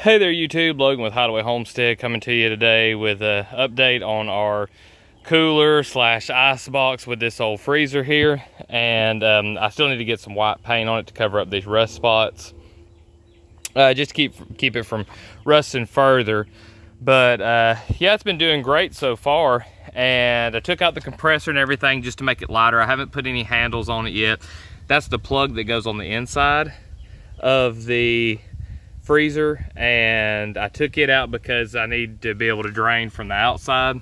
Hey there YouTube, Logan with Hideaway Homestead coming to you today with an update on our cooler slash ice box with this old freezer here. And I still need to get some white paint on it to cover up these rust spots. Just to keep it from rusting further. But yeah, it's been doing great so far. And I took out the compressor and everything just to make it lighter. I haven't put any handles on it yet. That's the plug that goes on the inside of the freezer, and I took it out because I need to be able to drain from the outside,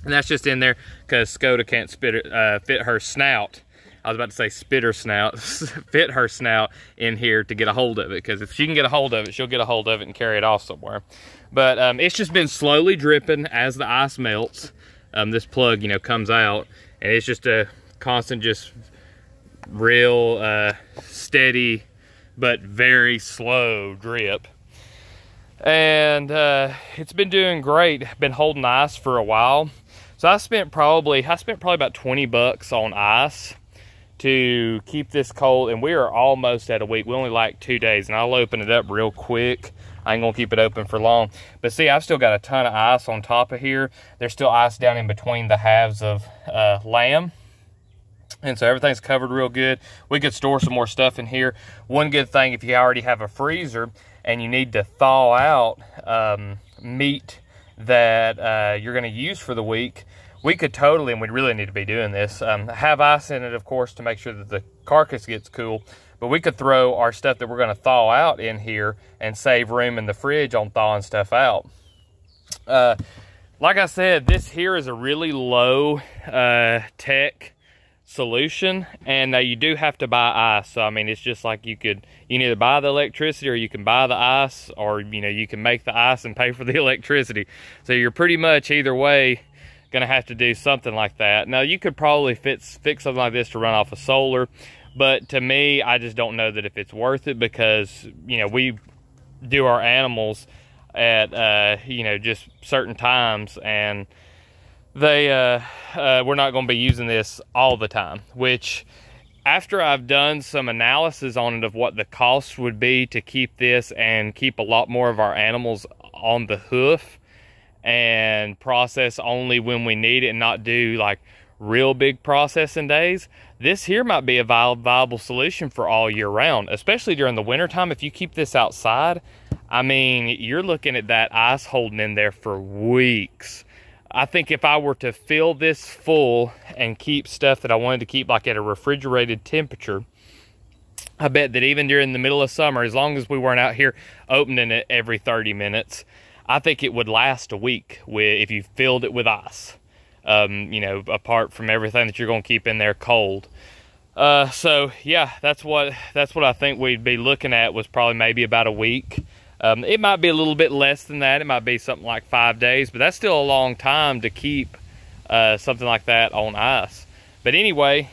and that's just in there because Skoda can't fit her snout. I was about to say spit her snout, fit her snout in here to get a hold of it, because if she can get a hold of it, she'll get a hold of it and carry it off somewhere. But it's just been slowly dripping as the ice melts. This plug, you know, comes out, and it's just a constant, just real steady but very slow drip. And it's been doing great. Been holding ice for a while. So I spent probably about 20 bucks on ice to keep this cold, and we are almost at a week. We only like 2 days, and I'll open it up real quick. I ain't gonna keep it open for long. But see, I've still got a ton of ice on top of here. There's still ice down in between the halves of lamb. And so everything's covered real good. We could store some more stuff in here. One good thing, if you already have a freezer and you need to thaw out meat that you're gonna use for the week, we could totally, and we really need to be doing this, have ice in it, of course, to make sure that the carcass gets cool. But we could throw our stuff that we're gonna thaw out in here and save room in the fridge on thawing stuff out. Like I said, this here is a really low tech solution, and you do have to buy ice. So I mean, it's just like you can either buy the electricity, or you can buy the ice, or you know, you can make the ice and pay for the electricity. So you're pretty much either way gonna have to do something like that. Now you could probably fix something like this to run off of solar, but to me, I just don't know that if it's worth it, because you know, we do our animals at you know, just certain times, and they we're not going to be using this all the time. Which, after I've done some analysis on it of what the cost would be to keep this and keep a lot more of our animals on the hoof and process only when we need it and not do like real big processing days, this here might be a viable solution for all year round, especially during the winter time. If you keep this outside, I mean, you're looking at that ice holding in there for weeks. I think if I were to fill this full and keep stuff that I wanted to keep like at a refrigerated temperature, I bet that even during the middle of summer, as long as we weren't out here opening it every 30 minutes, I think it would last a week if you filled it with ice. You know, apart from everything that you're going to keep in there cold. So yeah, that's what I think we'd be looking at, was probably maybe about a week. It might be a little bit less than that. It might be something like 5 days, but that's still a long time to keep something like that on ice. But anyway,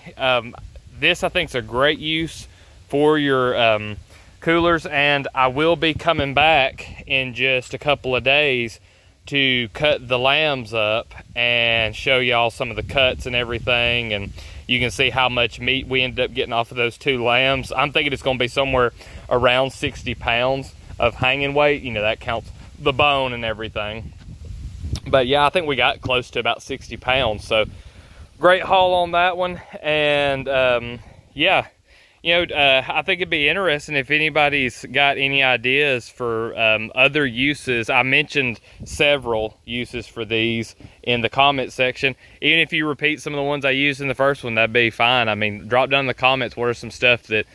this I think is a great use for your coolers, and I will be coming back in just a couple of days to cut the lambs up and show y'all some of the cuts and everything, and you can see how much meat we ended up getting off of those 2 lambs. I'm thinking it's going to be somewhere around 60 pounds of hanging weight. You know, that counts the bone and everything. But yeah, I think we got close to about 60 pounds. So great haul on that one. And yeah, you know, I think it'd be interesting if anybody's got any ideas for other uses. I mentioned several uses for these in the comment section. Even if you repeat some of the ones I used in the first one, that'd be fine. I mean, drop down in the comments what are some stuff that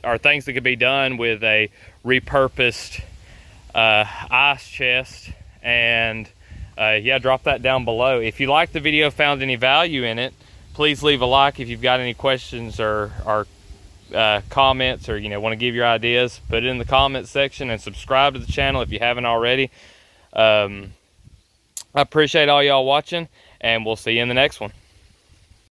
are things that could be done with a repurposed ice chest. And yeah, drop that down below. If you liked the video, found any value in it, please leave a like. If you've got any questions or comments, or you know, want to give your ideas, put it in the comments section, and subscribe to the channel if you haven't already. I appreciate all y'all watching, and we'll see you in the next one.